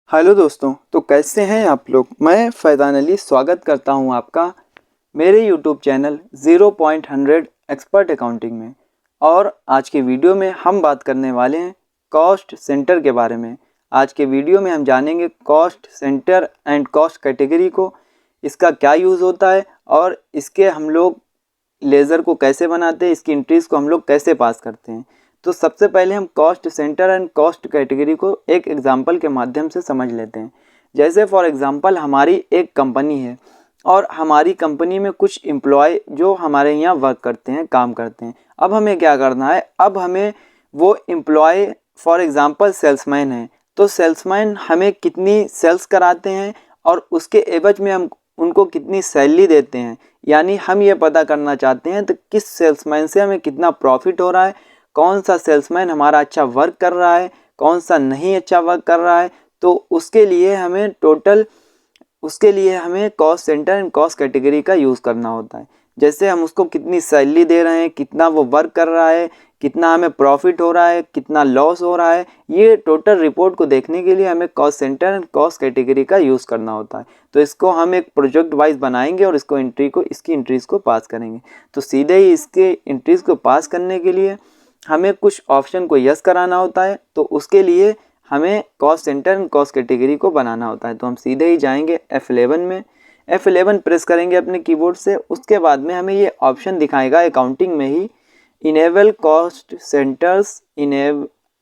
Hello दोस्तों, तो कैसे हैं आप लोग। मैं फैज़ान अली स्वागत करता हूं आपका मेरे यूट्यूब चैनल 0.100 एक्सपर्ट अकाउंटिंग में। और आज के वीडियो में हम बात करने वाले हैं कॉस्ट सेंटर के बारे में। आज के वीडियो में हम जानेंगे cost centre and cost category को, इसका क्या यूज़ होता है और इसके हम लोग लेज़र को कैसे बनाते हैं, इसकी एंट्रीज़ को हम लोग कैसे पास करते हैं। तो सबसे पहले हम cost centre and cost category को एक एग्जांपल के माध्यम से समझ लेते हैं। जैसे फॉर एग्जांपल हमारी एक कंपनी है और हमारी कंपनी में कुछ एम्प्लॉय जो हमारे यहाँ वर्क करते हैं, काम करते हैं। अब हमें क्या करना है, अब हमें वो एम्प्लॉय फॉर एग्जांपल सेल्समैन है, तो सेल्समैन हमें कितनी सेल्स कराते हैं और उसके एवज में हम उनको कितनी सैलरी देते हैं, यानी हम ये पता करना चाहते हैं तो किस सेल्समैन से हमें कितना प्रॉफिट हो रहा है, कौन सा सेल्समैन हमारा अच्छा वर्क कर रहा है, कौन सा नहीं अच्छा वर्क कर रहा है। तो उसके लिए हमें cost centre and cost category का यूज़ करना होता है। जैसे हम उसको कितनी सैलरी दे रहे हैं, कितना वो वर्क कर रहा है, कितना हमें प्रॉफिट हो रहा है, कितना लॉस हो रहा है, ये टोटल रिपोर्ट को देखने के लिए हमें cost centre and cost category का यूज़ करना होता है। तो इसको हम एक प्रोजेक्ट वाइज बनाएंगे और इसकी एंट्रीज़ को पास करेंगे। तो सीधे ही इसके एंट्रीज़ को पास करने के लिए हमें कुछ ऑप्शन को यस कराना होता है, तो उसके लिए हमें cost centre and cost category को बनाना होता है। तो हम सीधे ही जाएंगे F11 में, F11 प्रेस करेंगे अपने कीबोर्ड से। उसके बाद में हमें ये ऑप्शन दिखाएगा अकाउंटिंग में ही, इनेबल कॉस्ट सेंटर्स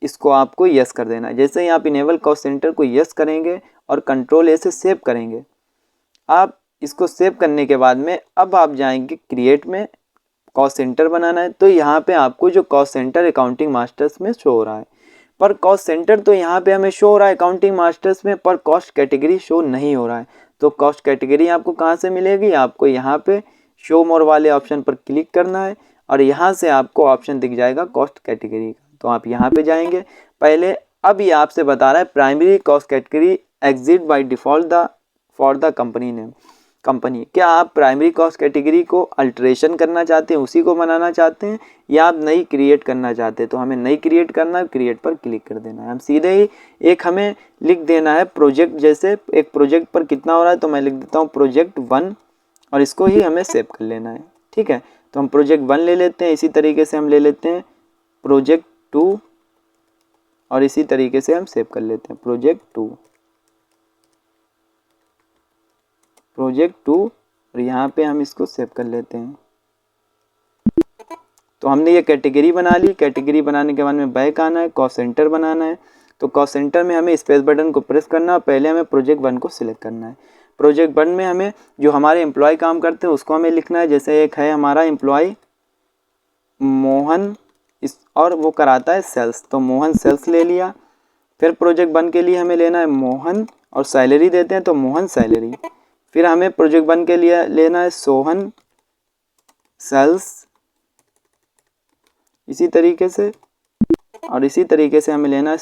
इसको आपको यस कर देना है। जैसे ही आप इनेबल कॉस्ट सेंटर को यस करेंगे और कंट्रोल ए से सेव करेंगे, आप इसको सेव करने के बाद में अब आप जाएंगे क्रिएट में, कॉस्ट सेंटर बनाना है। तो यहाँ पे आपको जो कॉस्ट सेंटर अकाउंटिंग मास्टर्स में शो हो रहा है, पर कॉस्ट सेंटर तो यहाँ पे हमें शो हो रहा है अकाउंटिंग मास्टर्स में, पर कॉस्ट कैटेगरी शो नहीं हो रहा है। तो कॉस्ट कैटेगरी आपको कहाँ से मिलेगी, आपको यहाँ पे शो मोर वाले ऑप्शन पर क्लिक करना है और यहाँ से आपको ऑप्शन दिख जाएगा कॉस्ट कैटेगरी का। तो आप यहाँ पे जाएंगे। पहले अब ये आपसे बता रहा है primary cost category exit by default for the company. क्या आप प्राइमरी कॉस्ट कैटेगरी को अल्टरेशन करना चाहते हैं, उसी को बनाना चाहते हैं, या आप नई क्रिएट करना चाहते हैं। तो हमें नई क्रिएट करना है, क्रिएट पर क्लिक कर देना है। हम सीधे ही एक हमें लिख देना है प्रोजेक्ट, जैसे एक प्रोजेक्ट पर कितना हो रहा है, तो मैं लिख देता हूँ प्रोजेक्ट 1 और इसको ही हमें सेव कर लेना है। ठीक है, तो हम प्रोजेक्ट 1 ले लेते हैं। इसी तरीके से हम ले लेते हैं प्रोजेक्ट 2 और इसी तरीके से हम सेव कर लेते हैं प्रोजेक्ट 2 और यहाँ पे हम इसको सेव कर लेते हैं। तो हमने ये कैटेगरी बना ली। कैटेगरी बनाने के बाद में बैक आना है, कॉस्ट सेंटर बनाना है। तो कॉस्ट सेंटर में हमें स्पेस बटन को प्रेस करना है। पहले हमें प्रोजेक्ट 1 को सिलेक्ट करना है। प्रोजेक्ट 1 में हमें जो हमारे एम्प्लॉय काम करते हैं उसको हमें लिखना है। जैसे एक है हमारा एम्प्लॉय मोहन, और वो कराता है सेल्स, तो मोहन सेल्स ले लिया। फिर प्रोजेक्ट 1 के लिए हमें लेना है मोहन और सैलरी देते हैं तो मोहन सैलरी। फिर हमें प्रोजेक्ट 1 के लिए लेना है सोहन सेल्स, इसी तरीके से, और इसी तरीके से हमें लेना है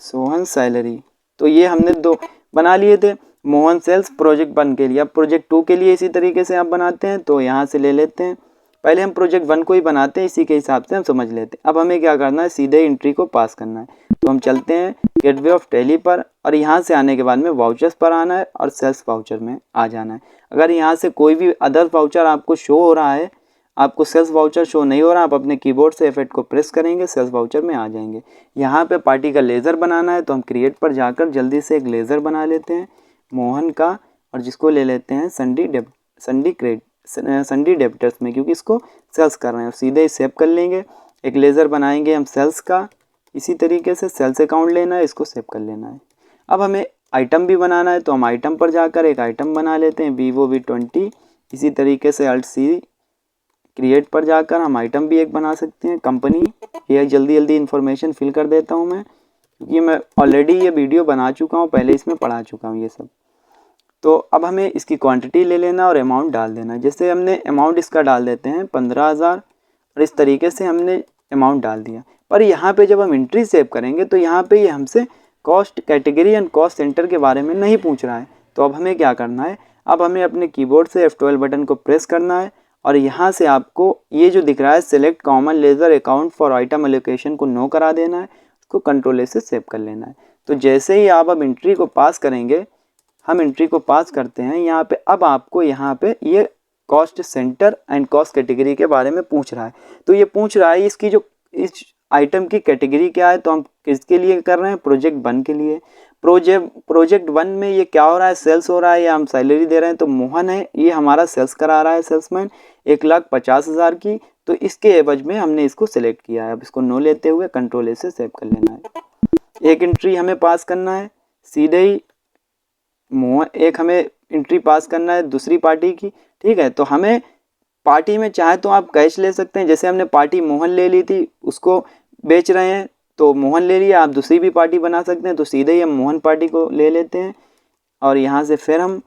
सोहन सैलरी। तो ये हमने 2 बना लिए थे, मोहन सेल्स प्रोजेक्ट 1 के लिए। अब प्रोजेक्ट 2 के लिए इसी तरीके से आप बनाते हैं, तो यहाँ से ले लेते हैं। पहले हम प्रोजेक्ट 1 को ही बनाते हैं, इसी के हिसाब से हम समझ लेते हैं। अब हमें क्या करना है, सीधे एंट्री को पास करना है। तो हम चलते हैं गेटवे ऑफ टैली पर और यहाँ से आने के बाद में वाउचर्स पर आना है और सेल्स वाउचर में आ जाना है। अगर यहाँ से कोई भी अदर वाउचर आपको शो हो रहा है, आपको सेल्स वाउचर शो नहीं हो रहा, आप अपने कीबोर्ड से F8 को प्रेस करेंगे, सेल्स वाउचर में आ जाएंगे। यहाँ पे पार्टी का लेज़र बनाना है, तो हम क्रिएट पर जाकर जल्दी से एक लेज़र बना लेते हैं मोहन का, और जिसको ले लेते हैं संडी डेबिटर्स में, क्योंकि इसको सेल्स कर रहे हैं। सीधे ही सेव कर लेंगे। एक लेज़र बनाएंगे हम सेल्स का, इसी तरीके से सेल्स अकाउंट लेना है, इसको सेव कर लेना है। अब हमें आइटम भी बनाना है, तो हम आइटम पर जाकर एक आइटम बना लेते हैं VOV20। इसी तरीके से Alt+C क्रिएट पर जाकर हम आइटम भी एक बना सकते हैं कंपनी। ये जल्दी इन्फॉर्मेशन फिल कर देता हूँ मैं, क्योंकि मैं ऑलरेडी ये वीडियो बना चुका हूँ, पहले इसमें पढ़ा चुका हूँ ये सब। तो अब हमें इसकी क्वांटिटी ले लेना और अमाउंट डाल देना। जैसे हमने अमाउंट इसका डाल देते हैं 15,000 और इस तरीके से हमने अमाउंट डाल दिया। पर यहाँ पे जब हम एंट्री सेव करेंगे तो यहाँ पे ये हमसे cost category and cost centre के बारे में नहीं पूछ रहा है। तो अब हमें क्या करना है, अब हमें अपने कीबोर्ड से F12 बटन को प्रेस करना है और यहाँ से आपको ये जो दिख रहा है select common laser account for item allocation को नो करा देना है। इसको कंट्रोल ए से सेव कर लेना है। तो जैसे ही आप अब एंट्री को पास करेंगे, हम एंट्री को पास करते हैं यहाँ पे, अब आपको यहाँ पे ये cost centre and cost category के बारे में पूछ रहा है। तो ये पूछ रहा है इसकी जो इस आइटम की कैटेगरी क्या है, तो हम किसके लिए कर रहे हैं, प्रोजेक्ट 1 के लिए। प्रोजेक्ट 1 में ये क्या हो रहा है, सेल्स हो रहा है या हम सैलरी दे रहे हैं। तो मोहन है, ये हमारा सेल्स करा रहा है, सेल्समैन 1,50,000 की। तो इसके एवज में हमने इसको सिलेक्ट किया है। अब इसको नो लेते हुए कंट्रोल ए से सेव कर लेना है। एक एंट्री हमें पास करना है सीधे ही, एक हमें एंट्री पास करना है दूसरी पार्टी की, ठीक है। तो हमें पार्टी में चाहे तो आप कैश ले सकते हैं, जैसे हमने पार्टी मोहन ले ली थी, उसको बेच रहे हैं तो मोहन ले लिया। आप दूसरी भी पार्टी बना सकते हैं, तो सीधे ही हम मोहन पार्टी को ले लेते हैं और यहाँ से फिर हम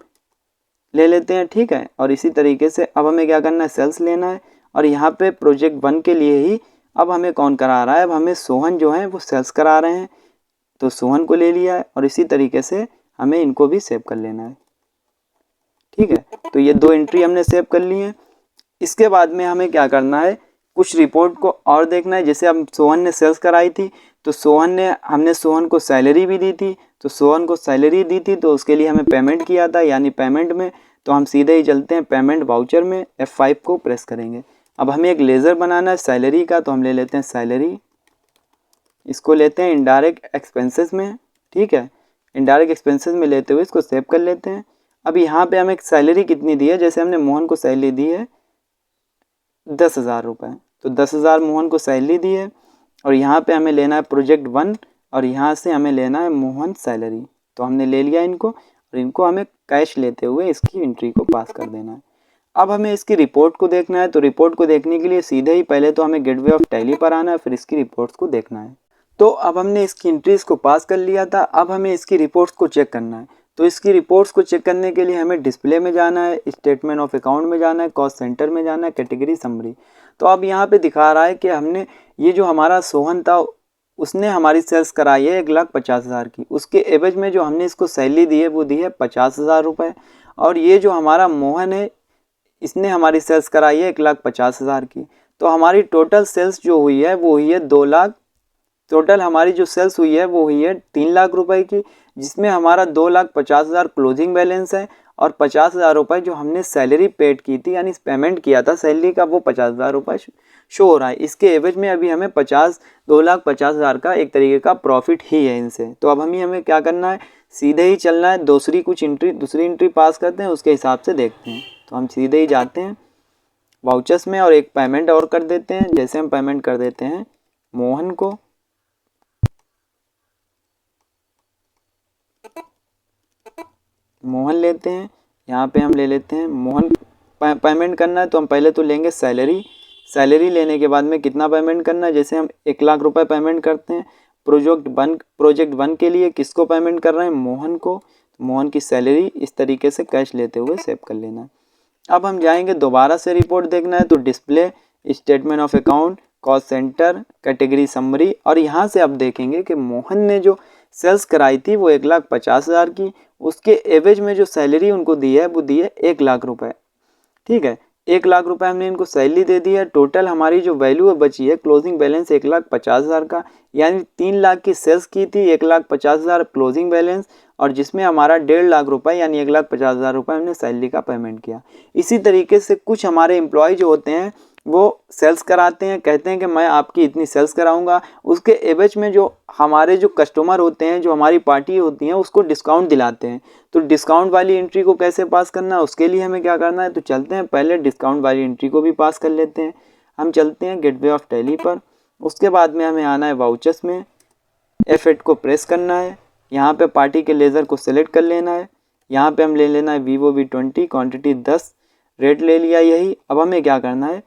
ले लेते हैं, ठीक है। और इसी तरीके से अब हमें क्या करना है, सेल्स लेना है। और यहाँ पे प्रोजेक्ट 1 के लिए ही अब हमें कौन करा रहा है, अब हमें सोहन जो है वो सेल्स करा रहे हैं, तो सोहन को ले लिया है। और इसी तरीके से हमें इनको भी सेव कर लेना है, ठीक है। तो ये 2 एंट्री हमने सेव कर ली है। इसके बाद में हमें क्या करना है, कुछ रिपोर्ट को और देखना है। जैसे अब सोहन ने सेल्स कराई थी, तो हमने सोहन को सैलरी भी दी थी, तो सोहन को सैलरी दी थी तो उसके लिए हमें पेमेंट किया था, यानी पेमेंट में। तो हम सीधे ही चलते हैं पेमेंट वाउचर में, F5 को प्रेस करेंगे। अब हमें एक लेज़र बनाना है सैलरी का, तो हम ले लेते हैं सैलरी, इसको लेते हैं इनडायरेक्ट एक्सपेंसेस में, ठीक है। इनडायरेक्ट एक्सपेंसेस में लेते हुए इसको सेव कर लेते हैं। अब यहाँ पे हमें सैलरी कितनी दी है, जैसे हमने मोहन को सैलरी दी है 10,000 रुपये, तो 10,000 मोहन को सैलरी दी है। और यहाँ पे हमें लेना है प्रोजेक्ट 1 और यहाँ से हमें लेना है मोहन सैलरी। तो हमने ले लिया इनको, और इनको हमें कैश लेते हुए इसकी एंट्री को पास कर देना है। अब हमें इसकी रिपोर्ट को देखना है। तो रिपोर्ट को देखने के लिए सीधे ही पहले तो हमें गेटवे ऑफ टैली पर आना है, फिर इसकी रिपोर्ट्स को देखना है। तो अब हमने इसकी एंट्रीज़ को पास कर लिया था, अब हमें इसकी रिपोर्ट्स को चेक करना है। तो इसकी रिपोर्ट्स को चेक करने के लिए हमें डिस्प्ले में जाना है, स्टेटमेंट ऑफ अकाउंट में जाना है, कॉस्ट सेंटर में जाना है, कैटेगरी समरी। तो अब यहाँ पे दिखा रहा है कि हमने ये जो हमारा सोहन था उसने हमारी सेल्स कराई है 1,50,000 की, उसके एवज में जो हमने इसको सैलरी दी है वो दी है 50,000 रुपये। और ये जो हमारा मोहन है इसने हमारी सेल्स कराई है 1,50,000 की। तो हमारी टोटल सेल्स जो हुई है वो हुई है 2 लाख। टोटल हमारी जो सेल्स हुई है वो हुई है 3 लाख रुपए की, जिसमें हमारा 2,50,000 क्लोजिंग बैलेंस है और 50,000 रुपये जो हमने सैलरी पेड की थी, यानी पेमेंट किया था सैलरी का, वो 50,000 रुपये शो हो रहा है। इसके एवज में अभी हमें 2,50,000 का एक तरीके का प्रॉफिट ही है इनसे। तो अब हमें क्या करना है, सीधे ही चलना है, दूसरी एंट्री पास करते हैं, उसके हिसाब से देखते हैं। तो हम सीधे ही जाते हैं वाउचर्स में और एक पेमेंट और कर देते हैं। जैसे हम पेमेंट कर देते हैं मोहन को, मोहन लेते हैं, यहाँ पे हम ले लेते हैं मोहन। पेमेंट करना है तो हम पहले तो लेंगे सैलरी लेने के बाद में कितना पेमेंट करना है, जैसे हम 1 लाख रुपए पेमेंट करते हैं। प्रोजेक्ट 1 के लिए किसको पेमेंट कर रहे हैं, मोहन को। मोहन की सैलरी इस तरीके से कैश लेते हुए सेव कर लेना है। अब हम जाएंगे दोबारा से रिपोर्ट देखना है, तो display, statement of account, cost centre, category summary. और यहाँ से अब देखेंगे कि मोहन ने जो सेल्स कराई थी वो 1,50,000 की, उसके एवज में जो सैलरी उनको दी है वो दी है 1 लाख रुपए, ठीक है। 1 लाख रुपए हमने इनको सैलरी दे दी है। टोटल हमारी जो वैल्यू बची है क्लोजिंग बैलेंस 1,50,000 का, यानी 3 लाख की सेल्स की थी, 1,50,000 क्लोजिंग बैलेंस, और जिसमें हमारा 1.5 लाख रुपए यानी 1,50,000 रुपये हमने सैलरी का पेमेंट किया। इसी तरीके से कुछ हमारे एम्प्लॉय जो होते हैं वो सेल्स कराते हैं, कहते हैं कि मैं आपकी इतनी सेल्स कराऊंगा, उसके एवज में जो हमारे जो कस्टमर होते हैं, जो हमारी पार्टी होती हैं, उसको डिस्काउंट दिलाते हैं। तो डिस्काउंट वाली एंट्री को कैसे पास करना है, उसके लिए हमें क्या करना है, तो चलते हैं पहले डिस्काउंट वाली एंट्री को भी पास कर लेते हैं। हम चलते हैं गेटवे ऑफ टैली पर, उसके बाद में हमें आना है वाउचर्स में, F8 को प्रेस करना है, यहाँ पे पार्टी के लेज़र को सिलेक्ट कर लेना है। यहाँ पे हम ले लेना है Vivo V20, क्वांटिटी 10, रेट ले लिया यही। अब हमें क्या करना है,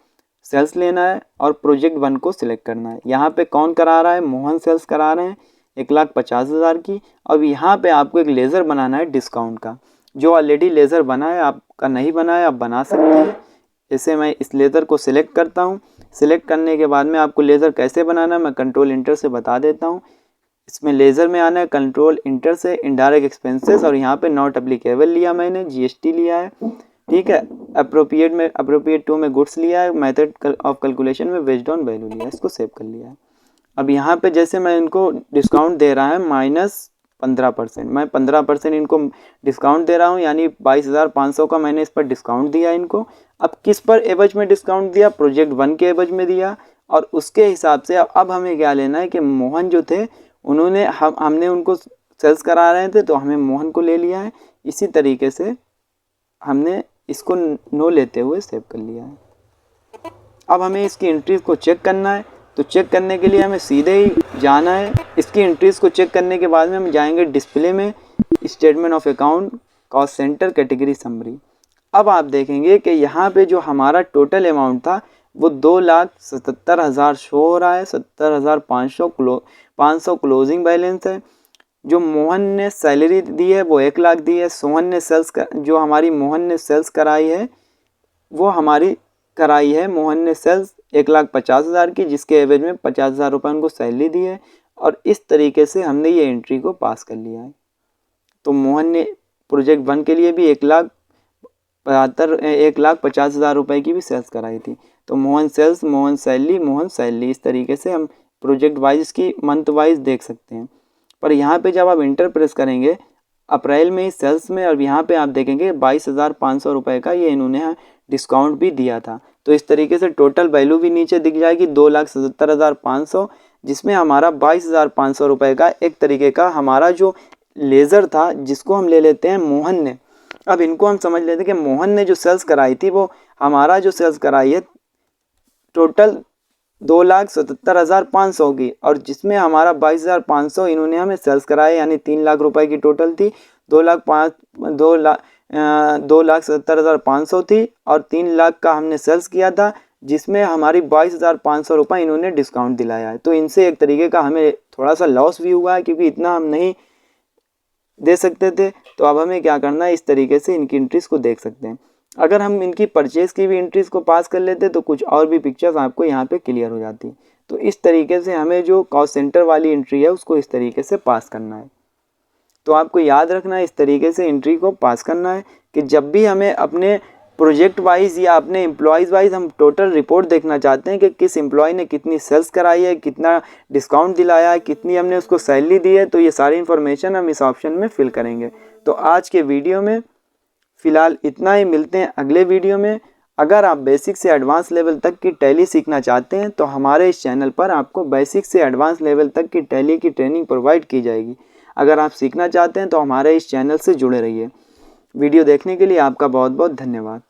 सेल्स लेना है और प्रोजेक्ट 1 को सिलेक्ट करना है। यहाँ पे कौन करा रहा है, मोहन सेल्स करा रहे हैं 1,50,000 की। अब यहाँ पे आपको एक लेज़र बनाना है डिस्काउंट का, जो ऑलरेडी लेज़र बना है, आपका नहीं बना है आप बना सकते हैं। जैसे मैं इस लेज़र को सिलेक्ट करता हूँ, सिलेक्ट करने के बाद में आपको लेज़र कैसे बनाना है मैं कंट्रोल इंटर से बता देता हूँ। इसमें लेज़र में आना है, कंट्रोल इंटर से इनडायरेक्ट एक्सपेंसेस, और यहाँ पे नॉट एप्लीकेबल लिया मैंने, GST लिया है, ठीक है। अप्रोप्रिएट टू में गुड्स लिया है, मेथड ऑफ कैलकुलेशन में बेस्ड ऑन वैल्यू लिया है, इसको सेव कर लिया है। अब यहाँ पे जैसे मैं इनको डिस्काउंट दे रहा है -15%, मैं 15% इनको डिस्काउंट दे रहा हूँ, यानी 22,500 का मैंने इस पर डिस्काउंट दिया इनको। अब किस पर एवज में डिस्काउंट दिया? प्रोजेक्ट 1 के एवज में दिया। और उसके हिसाब से अब हमें क्या लेना है कि मोहन जो थे उन्होंने हमने उनको सेल्स करा रहे थे तो हमें मोहन को ले लिया है। इसी तरीके से हमने इसको नो लेते हुए सेव कर लिया है। अब हमें इसकी एंट्रीज को चेक करना है, तो चेक करने के लिए हमें सीधे ही जाना है। इसकी एंट्रीज को चेक करने के बाद में हम जाएंगे डिस्प्ले में, statement of account, cost centre, category summary. अब आप देखेंगे कि यहाँ पे जो हमारा टोटल अमाउंट था वो 2,77,000 शो हो रहा है। 70,500 क्लोजिंग बैलेंस है। जो मोहन ने सैलरी दी है वो 1,00,000 दी है। मोहन ने सेल्स कराई है वो हमारी कराई है मोहन ने सेल्स 1,50,000 की, जिसके एवरेज में 50,000 रुपये उनको सैलरी दी है। और इस तरीके से हमने ये एंट्री को पास कर लिया है। तो मोहन ने प्रोजेक्ट 1 के लिए भी 1,50,000 रुपये की भी सेल्स कराई थी। तो मोहन सेल्स, मोहन सैलरी, इस तरीके से हम प्रोजेक्ट वाइज की मंथ वाइज देख सकते हैं। पर यहाँ पे जब आप इंटर प्रेस करेंगे अप्रैल में ही सेल्स में, और यहाँ पे आप देखेंगे 22,500 रुपये का ये इन्होंने डिस्काउंट भी दिया था। तो इस तरीके से टोटल वैल्यू भी नीचे दिख जाएगी 2,77,500, जिसमें हमारा 22,500 रुपये का एक तरीके का हमारा जो लेज़र था जिसको हम ले लेते हैं मोहन ने। अब इनको हम समझ लेते हैं कि मोहन ने जो सेल्स कराई थी वो हमारा जो सेल्स कराई है टोटल 2,77,500 की, और जिसमें हमारा 22,500 इन्होंने हमें सेल्स कराए, यानी 3,00,000 रुपये की टोटल थी। 2,77,500 थी और 3,00,000 का हमने सेल्स किया था, जिसमें हमारी 22,500 रुपये इन्होंने डिस्काउंट दिलाया है। तो इनसे एक तरीके का हमें थोड़ा सा लॉस भी हुआ है, क्योंकि इतना हम नहीं दे सकते थे। तो अब हमें क्या करना है, इस तरीके से इनकी एंट्रीज को देख सकते हैं। अगर हम इनकी परचेज़ की भी एंट्रीज को पास कर लेते तो कुछ और भी पिक्चर्स आपको यहाँ पे क्लियर हो जाती। तो इस तरीके से हमें जो कॉस्ट सेंटर वाली एंट्री है उसको इस तरीके से पास करना है। तो आपको याद रखना है इस तरीके से एंट्री को पास करना है कि जब भी हमें अपने प्रोजेक्ट वाइज या अपने एम्प्लॉयज़ वाइज हम टोटल रिपोर्ट देखना चाहते हैं कि किस एम्प्लॉय ने कितनी सेल्स कराई है, कितना डिस्काउंट दिलाया है, कितनी हमने उसको सैलरी दी है, तो ये सारी इन्फॉर्मेशन हम इस ऑप्शन में फिल करेंगे। तो आज के वीडियो में फ़िलहाल इतना ही, मिलते हैं अगले वीडियो में। अगर आप बेसिक से एडवांस लेवल तक की टैली सीखना चाहते हैं तो हमारे इस चैनल पर आपको बेसिक से एडवांस लेवल तक की टैली की ट्रेनिंग प्रोवाइड की जाएगी। अगर आप सीखना चाहते हैं तो हमारे इस चैनल से जुड़े रहिए। वीडियो देखने के लिए आपका बहुत बहुत धन्यवाद।